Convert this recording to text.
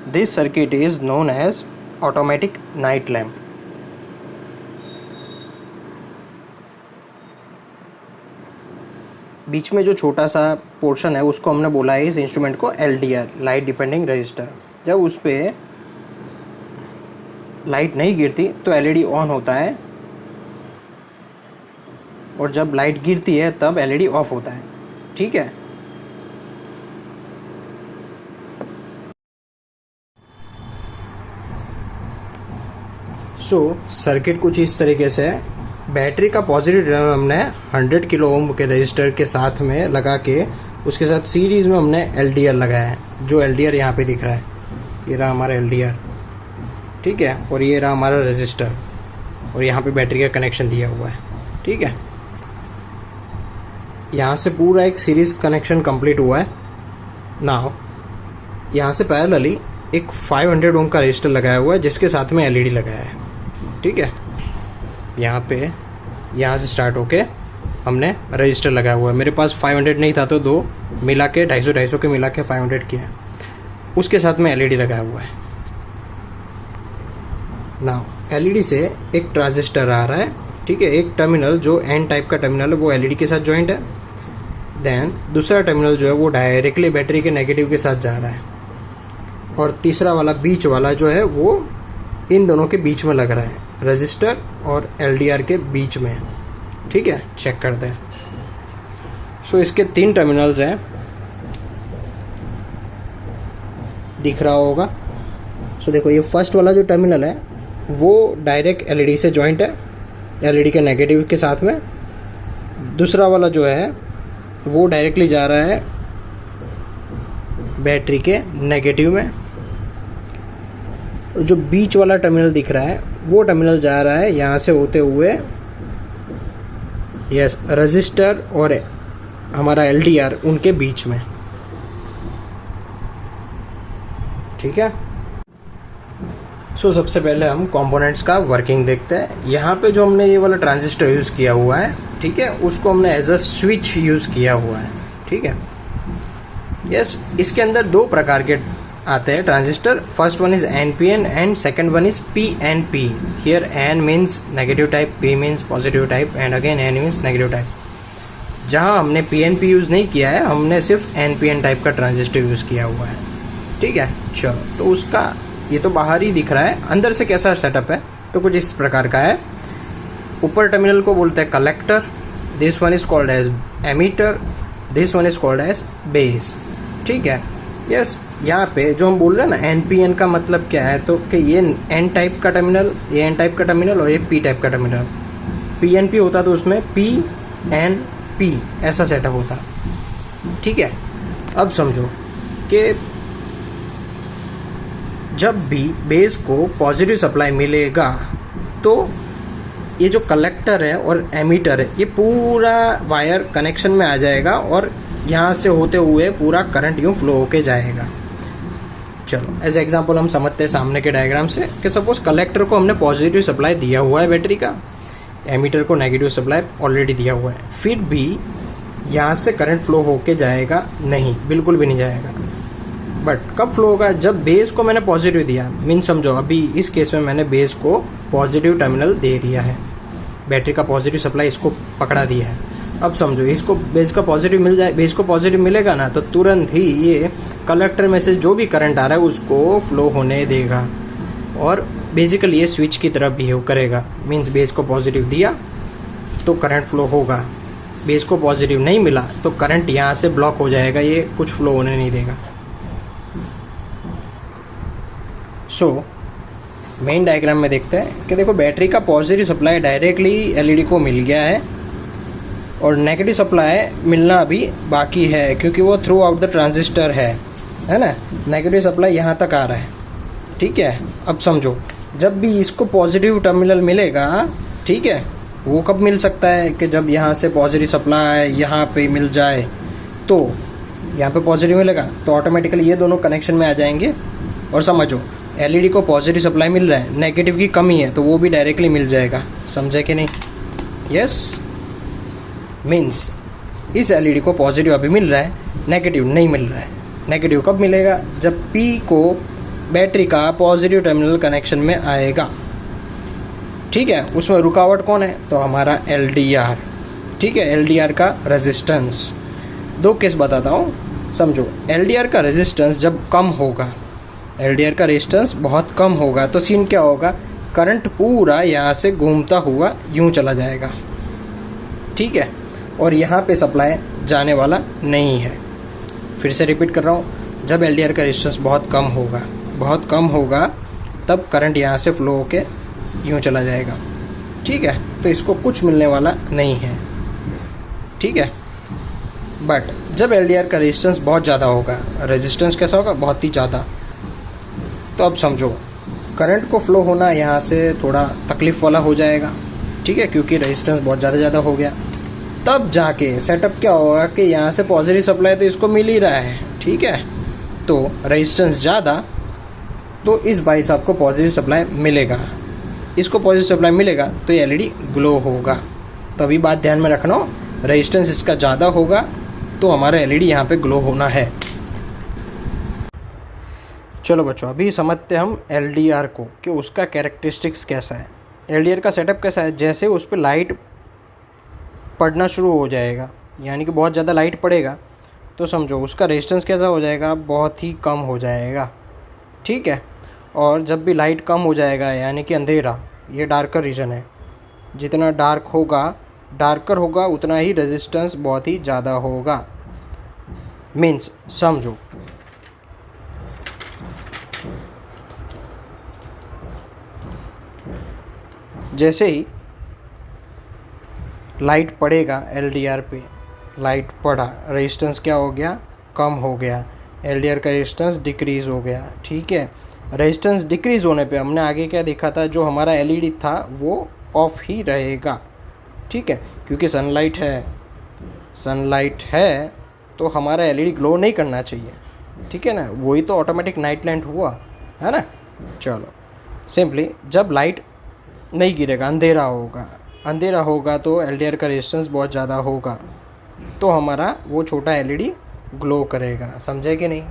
This circuit is known as automatic night lamp. बीच में जो छोटा सा पोर्शन है उसको हमने बोला है इस इंस्ट्रूमेंट को LDR, लाइट डिपेंडिंग रजिस्टर। जब उस पर लाइट नहीं गिरती तो LED ऑन होता है, और जब लाइट गिरती है तब LED ऑफ होता है। ठीक है, सर्किट कुछ इस तरीके से है। बैटरी का पॉजिटिव टर्मिनल हमने 100 किलो ओम के रजिस्टर के साथ में लगा के उसके साथ सीरीज में हमने LDR लगाया है, जो LDR यहाँ पे दिख रहा है, ये रहा हमारा LDR। ठीक है, और ये रहा हमारा रजिस्टर, और यहाँ पे बैटरी का कनेक्शन दिया हुआ है। ठीक है, यहाँ से पूरा एक सीरीज कनेक्शन कंप्लीट हुआ है। नाउ यहाँ से पैरेलली एक 500 ओम का रजिस्टर लगाया हुआ है जिसके साथ में LED लगाया है। ठीक है, यहाँ से स्टार्ट होके हमने रजिस्टर लगाया हुआ है। मेरे पास 500 नहीं था तो दो मिला के 250 के मिला के 500 किया है, उसके साथ में LED लगाया हुआ है। नाउ LED से एक ट्रांजिस्टर आ रहा है। ठीक है, एक टर्मिनल जो N टाइप का टर्मिनल है वो LED के साथ जॉइंट है। देन दूसरा टर्मिनल जो है वो डायरेक्टली बैटरी के नेगेटिव के साथ जा रहा है, और तीसरा वाला बीच वाला जो है वो इन दोनों के बीच में लग रहा है, रजिस्टर और LDR के बीच में। ठीक है, चेक करते हैं। इसके 3 टर्मिनल्स हैं, दिख रहा होगा। देखो ये फर्स्ट वाला जो टर्मिनल है वो डायरेक्ट LED से जॉइंट है, LED के नेगेटिव के साथ में। दूसरा वाला जो है वो डायरेक्टली जा रहा है बैटरी के नेगेटिव में। जो बीच वाला टर्मिनल दिख रहा है वो टर्मिनल जा रहा है यहाँ से होते हुए रजिस्टर और हमारा LDR उनके बीच में। ठीक है, सबसे पहले हम कंपोनेंट्स का वर्किंग देखते हैं। यहाँ पे जो हमने ये वाला ट्रांजिस्टर यूज़ किया हुआ है, ठीक है, उसको हमने एज अ स्विच यूज़ किया हुआ है। ठीक है, इसके अंदर 2 प्रकार के आते हैं transistor. First one is NPN and second one is PNP। Here N means negative type, P means positive type, and again N means negative type. जहाँ हमने PNP यूज़ नहीं किया है, हमने सिर्फ NPN टाइप का ट्रांजिस्टर यूज़ किया हुआ है। ठीक है, चलो, तो उसका ये तो बाहर ही दिख रहा है, अंदर से कैसा सेटअप है तो कुछ इस प्रकार का है। ऊपर टर्मिनल को बोलते हैं collector, this one is called as emitter, this one is called as base. ठीक है, यहाँ पे जो हम बोल रहे हैं ना NPN का मतलब क्या है, तो कि ये N टाइप का टर्मिनल, ये N टाइप का टर्मिनल और ये P टाइप का टर्मिनल। PNP होता तो उसमें PNP ऐसा सेटअप होता। ठीक है, अब समझो कि जब भी बेस को पॉजिटिव सप्लाई मिलेगा तो ये जो कलेक्टर है और एमीटर है ये पूरा वायर कनेक्शन में आ जाएगा, और यहाँ से होते हुए पूरा करंट यूँ फ्लो होके जाएगा। चलो एज एग्जांपल हम समझते हैं सामने के डायग्राम से कि सपोज कलेक्टर को हमने पॉजिटिव सप्लाई दिया हुआ है बैटरी का, एमीटर को नेगेटिव सप्लाई ऑलरेडी दिया हुआ है, फिर भी यहाँ से करंट फ्लो होके जाएगा नहीं, बिल्कुल भी नहीं जाएगा। बट कब फ्लो होगा, जब बेस को मैंने पॉजिटिव दिया। मीन समझो अभी इस केस में मैंने बेस को पॉजिटिव टर्मिनल दे दिया है, बैटरी का पॉजिटिव सप्लाई इसको पकड़ा दिया है। अब समझो इसको बेस का पॉजिटिव मिल जाए, बेस को पॉजिटिव मिलेगा ना, तो तुरंत ही ये कलेक्टर में से जो भी करंट आ रहा है उसको फ्लो होने देगा, और बेसिकली ये स्विच की तरह बिहेव करेगा। मीन्स बेस को पॉजिटिव दिया तो करंट फ्लो होगा, बेस को पॉजिटिव नहीं मिला तो करंट यहाँ से ब्लॉक हो जाएगा, ये कुछ फ्लो होने नहीं देगा। मेन डायग्राम में देखते हैं कि देखो बैटरी का पॉजिटिव सप्लाई डायरेक्टली LED को मिल गया है, और नेगेटिव सप्लाई मिलना अभी बाकी है क्योंकि वो थ्रू आउट द ट्रांजिस्टर है ना। नेगेटिव सप्लाई यहाँ तक आ रहा है। ठीक है, अब समझो जब भी इसको पॉजिटिव टर्मिनल मिलेगा, ठीक है, वो कब मिल सकता है कि जब यहाँ से पॉजिटिव सप्लाई यहाँ पे मिल जाए, तो यहाँ पे पॉजिटिव मिलेगा तो ऑटोमेटिकली ये दोनों कनेक्शन में आ जाएंगे। और समझो LED को पॉजिटिव सप्लाई मिल रहा है, नेगेटिव की कमी है तो वो भी डायरेक्टली मिल जाएगा। समझे कि नहीं? यस, मीन्स इस LED को पॉजिटिव अभी मिल रहा है, नेगेटिव नहीं मिल रहा है। नेगेटिव कब मिलेगा, जब P को बैटरी का पॉजिटिव टर्मिनल कनेक्शन में आएगा। ठीक है, उसमें रुकावट कौन है? तो हमारा LDR। ठीक है, LDR का रेजिस्टेंस। दो केस बताता हूँ, समझो। LDR का रेजिस्टेंस जब कम होगा, LDR का रेजिस्टेंस बहुत कम होगा तो सीन क्या होगा? करंट पूरा यहाँ से घूमता हुआ यूं चला जाएगा। ठीक है, और यहाँ पे सप्लाई जाने वाला नहीं है। फिर से रिपीट कर रहा हूँ, जब LDR का रेजिस्टेंस बहुत कम होगा तब करंट यहाँ से फ्लो होके यूं चला जाएगा। ठीक है, तो इसको कुछ मिलने वाला नहीं है। ठीक है, बट जब LDR का रेजिस्टेंस बहुत ज़्यादा होगा, रेजिस्टेंस कैसा होगा? बहुत ही ज़्यादा। तो अब समझो, करंट को फ्लो होना यहाँ से थोड़ा तकलीफ़ वाला हो जाएगा। ठीक है, क्योंकि रेजिस्टेंस बहुत ज़्यादा हो गया। तब जाके सेटअप क्या होगा कि यहाँ से पॉजिटिव सप्लाई तो इसको मिल ही रहा है। ठीक है, तो रेजिस्टेंस ज़्यादा, तो इस भाई साहब को पॉजिटिव सप्लाई मिलेगा, इसको पॉजिटिव सप्लाई मिलेगा तो ये LED ग्लो होगा। तो अभी बात ध्यान में रखना, रेजिस्टेंस इसका ज़्यादा होगा तो हमारा LED यहाँ पे ग्लो होना है। चलो बच्चों, अभी समझते हम LDR को कि उसका कैरेक्टरिस्टिक्स कैसा है। LDR का सेटअप कैसा है? जैसे उस पर लाइट पड़ना शुरू हो जाएगा, यानी कि बहुत ज़्यादा लाइट पड़ेगा, तो समझो उसका रेजिस्टेंस कैसा हो जाएगा? बहुत ही कम हो जाएगा। ठीक है, और जब भी लाइट कम हो जाएगा, यानी कि अंधेरा, ये डार्कर रीजन है, जितना डार्कर होगा उतना ही रेजिस्टेंस बहुत ही ज़्यादा होगा। मीन्स समझो, जैसे ही लाइट पड़ेगा LDR पे, लाइट पड़ा, रेजिस्टेंस क्या हो गया? कम हो गया, LDR का रेजिस्टेंस डिक्रीज़ हो गया। ठीक है, रेजिस्टेंस डिक्रीज़ होने पे हमने आगे क्या देखा था? जो हमारा LED था वो ऑफ ही रहेगा। ठीक है, क्योंकि सनलाइट है तो हमारा LED ग्लो नहीं करना चाहिए। ठीक है ना, वही तो ऑटोमेटिक नाइट लैंप हुआ है ना। चलो, सिंपली जब लाइट नहीं गिरेगा, अंधेरा होगा तो LDR का रेजिस्टेंस बहुत ज़्यादा होगा, तो हमारा वो छोटा LED ग्लो करेगा। समझे कि नहीं?